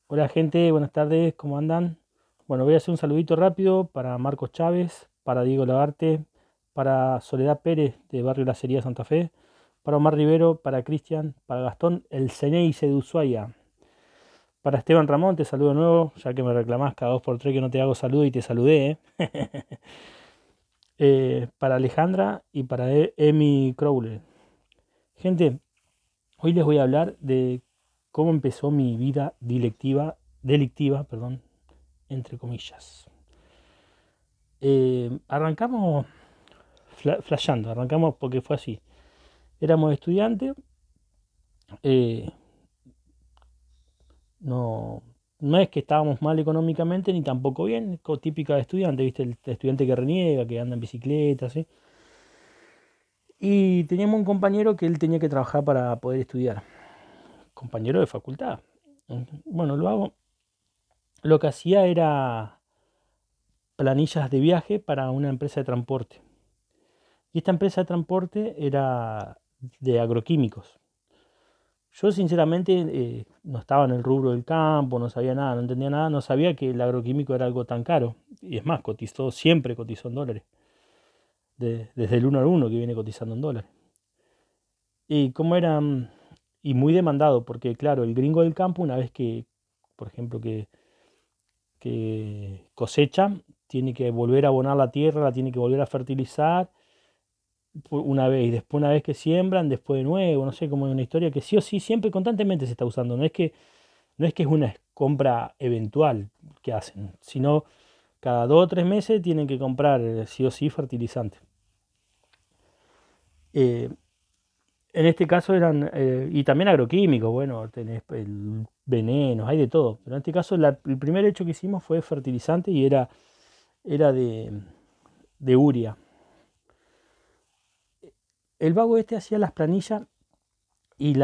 Hola gente, buenas tardes, ¿cómo andan? Bueno, voy a hacer un saludito rápido para Marcos Chávez, para Diego Labarte, para Soledad Pérez de Barrio La Sería Santa Fe, para Omar Rivero, para Cristian, para Gastón El Ceneice de Ushuaia, para Esteban Ramón, te saludo de nuevo, ya que me reclamás cada dos por tres que no te hago saludo y te saludé, ¿eh? Para Alejandra y para Emi Crowley. Gente, hoy les voy a hablar de cómo empezó mi vida delictiva, perdón, entre comillas. Arrancamos flasheando, arrancamos porque fue así. Éramos estudiantes, eh, no, no es que estábamos mal económicamente ni tampoco bien, típica de estudiante, ¿viste? El estudiante que reniega, que anda en bicicleta, ¿sí? Y teníamos un compañero que él tenía que trabajar para poder estudiar, compañero de facultad. Bueno, lo que hacía era planillas de viaje para una empresa de transporte. Y esta empresa de transporte era de agroquímicos. Yo sinceramente no estaba en el rubro del campo, no sabía nada, no entendía nada, no sabía que el agroquímico era algo tan caro. Y es más, siempre cotizó en dólares, desde el uno al uno que viene cotizando en dólares. Y como era, y muy demandado, porque claro, el gringo del campo, una vez que, por ejemplo, que cosecha, tiene que volver a abonar la tierra, la tiene que volver a fertilizar una vez, y después una vez que siembran, después de nuevo, no sé, como una historia que sí o sí siempre constantemente se está usando, no es que es una compra eventual que hacen, sino cada 2 o 3 meses tienen que comprar sí o sí fertilizante. Eh, en este caso eran, y también agroquímicos, bueno, tenés venenos, hay de todo, pero en este caso el primer hecho que hicimos fue fertilizante y era de urea. El vago este hacía las planillas y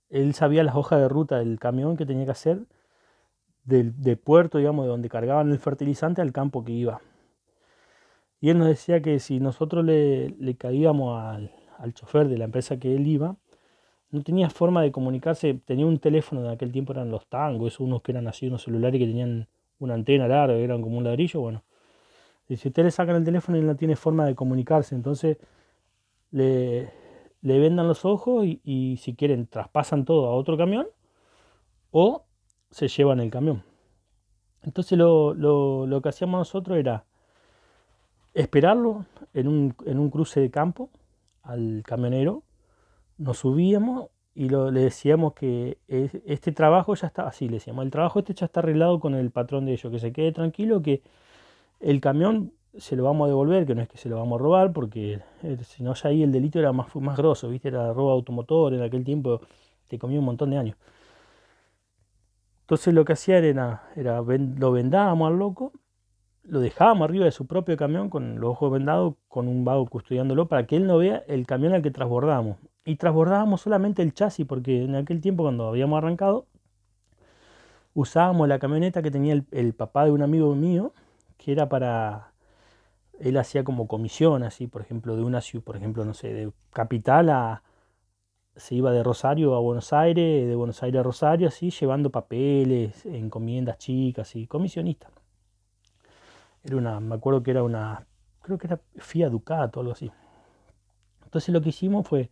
él sabía las hojas de ruta del camión que tenía que hacer de puerto, digamos, de donde cargaban el fertilizante al campo que iba. Y él nos decía que si nosotros le caíamos al chofer de la empresa que él iba, no tenía forma de comunicarse. Tenía un teléfono, de aquel tiempo eran los tangos, esos unos que eran así, unos celulares que tenían una antena larga, que eran como un ladrillo. Bueno, y si usted le sacan el teléfono, él no tiene forma de comunicarse. Entonces le, le vendan los ojos y si quieren traspasan todo a otro camión o se llevan el camión. Entonces lo que hacíamos nosotros era esperarlo en un cruce de campo al camionero, nos subíamos y le decíamos que este trabajo ya está, así le decíamos, el trabajo este ya está arreglado con el patrón de ellos, que se quede tranquilo, que el camión se lo vamos a devolver, que no es que se lo vamos a robar, porque si no ya ahí el delito era más grosso, ¿viste? Era robo automotor, en aquel tiempo te comía un montón de años. Entonces lo que hacían lo vendábamos al loco, lo dejábamos arriba de su propio camión con los ojos vendados, con un vago custodiándolo para que él no vea el camión al que transbordábamos. Y transbordábamos solamente el chasis, porque en aquel tiempo cuando habíamos arrancado, usábamos la camioneta que tenía el papá de un amigo mío, que era para, él hacía como comisión, así, por ejemplo, de una ciudad, por ejemplo, no sé, de Capital se iba de Rosario a Buenos Aires, de Buenos Aires a Rosario, así, llevando papeles, encomiendas chicas y comisionista. Me acuerdo que era creo que era Fiat Ducato o algo así. Entonces lo que hicimos fue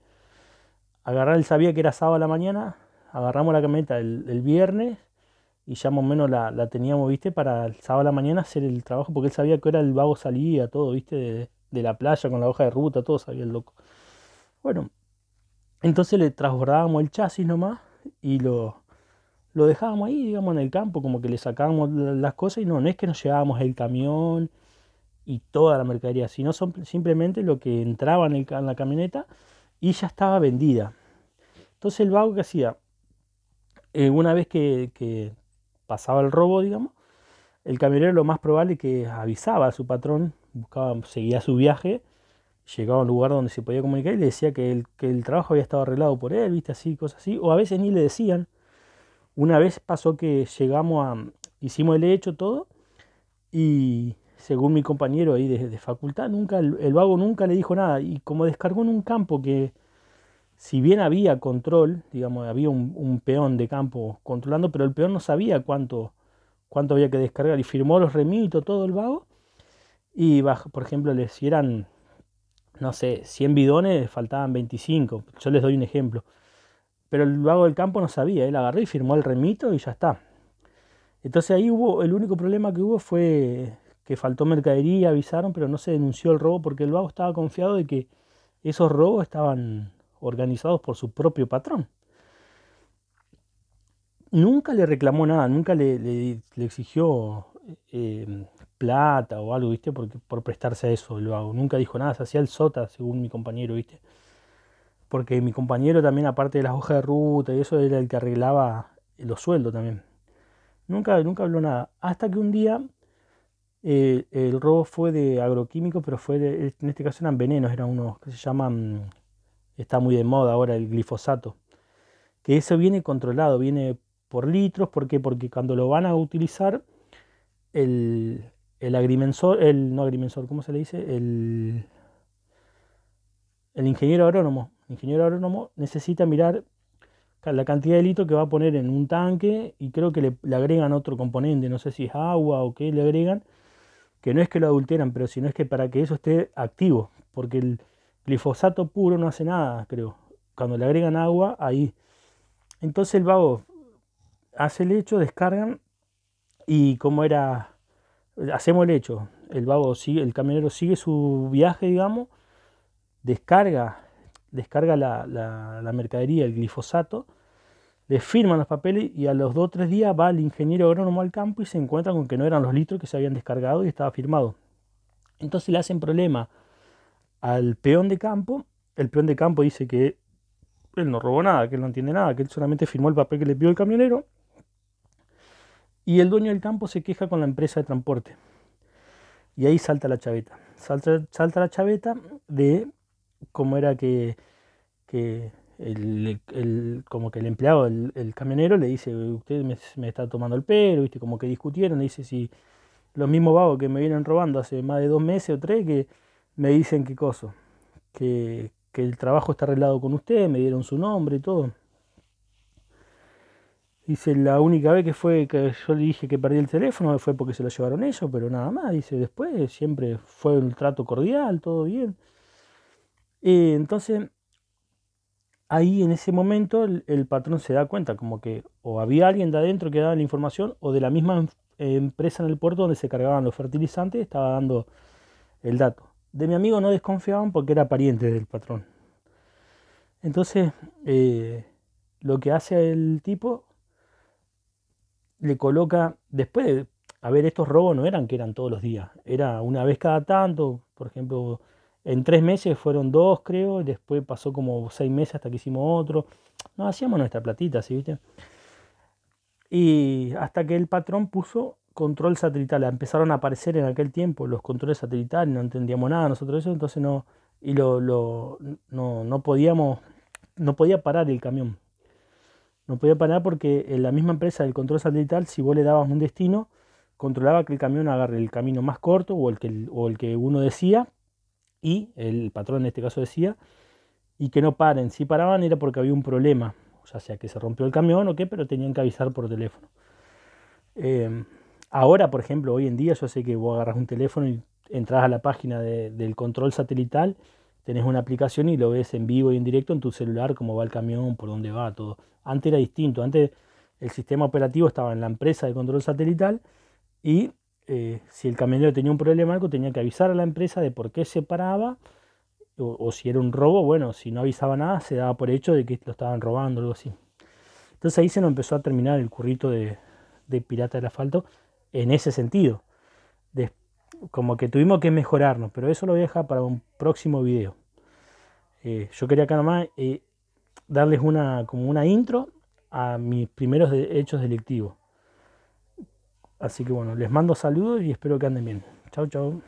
agarrar, él sabía que era sábado a la mañana, agarramos la camioneta el viernes y ya más o menos la teníamos, viste, para el sábado a la mañana hacer el trabajo, porque él sabía que era el vago salía, todo, viste, de la playa con la hoja de ruta, todo sabía el loco. Bueno, entonces le transbordábamos el chasis nomás y lo dejábamos ahí, digamos, en el campo, como que le sacábamos las cosas y no es que nos llevábamos el camión y toda la mercadería, sino simplemente lo que entraba en la camioneta y ya estaba vendida. Entonces el vago que hacía, una vez que pasaba el robo, digamos, el camionero lo más probable es que avisaba a su patrón, seguía su viaje, llegaba a un lugar donde se podía comunicar y le decía que el trabajo había estado arreglado por él, viste, así, cosas así, o a veces ni le decían. Una vez pasó que hicimos el hecho todo y según mi compañero ahí de facultad, el vago nunca le dijo nada. Y como descargó en un campo que si bien había control, digamos, había un peón de campo controlando, pero el peón no sabía cuánto había que descargar y firmó los remitos, todo el vago. Y por ejemplo, si eran, no sé, 100 bidones, faltaban 25. Yo les doy un ejemplo. Pero el vago del campo no sabía, él agarró y firmó el remito y ya está. Entonces ahí el único problema que hubo fue que faltó mercadería, avisaron, pero no se denunció el robo porque el vago estaba confiado de que esos robos estaban organizados por su propio patrón. Nunca le reclamó nada, nunca le exigió plata o algo, ¿viste? Por prestarse a eso el vago. Nunca dijo nada, se hacía el sota, según mi compañero, ¿viste? Porque mi compañero también, aparte de las hojas de ruta y eso, era el que arreglaba los sueldos también. Nunca habló nada. Hasta que un día el robo fue de agroquímicos, pero en este caso eran venenos, eran unos que se llaman, está muy de moda ahora el glifosato. Que eso viene controlado, viene por litros. ¿Por qué? Porque cuando lo van a utilizar, el agrimensor, no agrimensor, ¿cómo se le dice? El ingeniero agrónomo necesita mirar la cantidad de litros que va a poner en un tanque y creo que le agregan otro componente, no sé si es agua o qué le agregan, que no es que lo adulteran, pero sino es que para que eso esté activo, porque el glifosato puro no hace nada, creo. Cuando le agregan agua, ahí. Entonces el vago hace el hecho, descargan y como era, hacemos el hecho, el vago sigue, el camionero sigue su viaje, digamos, descarga la mercadería, el glifosato, le firman los papeles y a los 2 o 3 días va el ingeniero agrónomo al campo y se encuentra con que no eran los litros que se habían descargado y estaba firmado. Entonces le hacen problema al peón de campo. El peón de campo dice que él no robó nada, que él no entiende nada, que él solamente firmó el papel que le pidió el camionero. Y el dueño del campo se queja con la empresa de transporte. Y ahí salta la chaveta. Salta la chaveta de cómo era que como que el empleado, el camionero, le dice, usted me está tomando el pelo, ¿viste? Como que discutieron, le dice, si los mismos vagos que me vienen robando hace más de 2 meses o 3, que me dicen qué cosa, que el trabajo está arreglado con usted, me dieron su nombre y todo. Dice, la única vez que fue que yo le dije que perdí el teléfono fue porque se lo llevaron ellos, pero nada más. Dice, después siempre fue un trato cordial, todo bien. Entonces, ahí en ese momento el patrón se da cuenta como que o había alguien de adentro que daba la información o de la misma empresa en el puerto donde se cargaban los fertilizantes estaba dando el dato. De mi amigo no desconfiaban porque era pariente del patrón. Entonces, lo que hace el tipo, le coloca, después de, a ver, estos robos no eran que eran todos los días, era una vez cada tanto, por ejemplo, en 3 meses fueron 2 creo, y después pasó como 6 meses hasta que hicimos otro, nos hacíamos nuestra platita, ¿sí, viste? Y hasta que el patrón puso control satelital, empezaron a aparecer en aquel tiempo los controles satelitales, no entendíamos nada nosotros eso, entonces no, y no podíamos, no podía parar el camión. No podía parar porque en la misma empresa del control satelital, si vos le dabas un destino, controlaba que el camión agarre el camino más corto o el que uno decía, y el patrón en este caso decía, y que no paren. Si paraban era porque había un problema, o sea que se rompió el camión o qué, pero tenían que avisar por teléfono. Ahora, por ejemplo, hoy en día yo sé que vos agarras un teléfono y entras a la página del control satelital, tenés una aplicación y lo ves en vivo y en directo en tu celular, cómo va el camión, por dónde va, todo. Antes era distinto, antes el sistema operativo estaba en la empresa de control satelital y si el camionero tenía un problema algo tenía que avisar a la empresa de por qué se paraba o si era un robo, bueno, si no avisaba nada se daba por hecho de que lo estaban robando o algo así. Entonces ahí se nos empezó a terminar el currito de Pirata del Asfalto en ese sentido. Como que tuvimos que mejorarnos, pero eso lo voy a dejar para un próximo video. Yo quería acá nomás darles como una intro a mis primeros hechos delictivos. Así que bueno, les mando saludos y espero que anden bien. Chau, chau.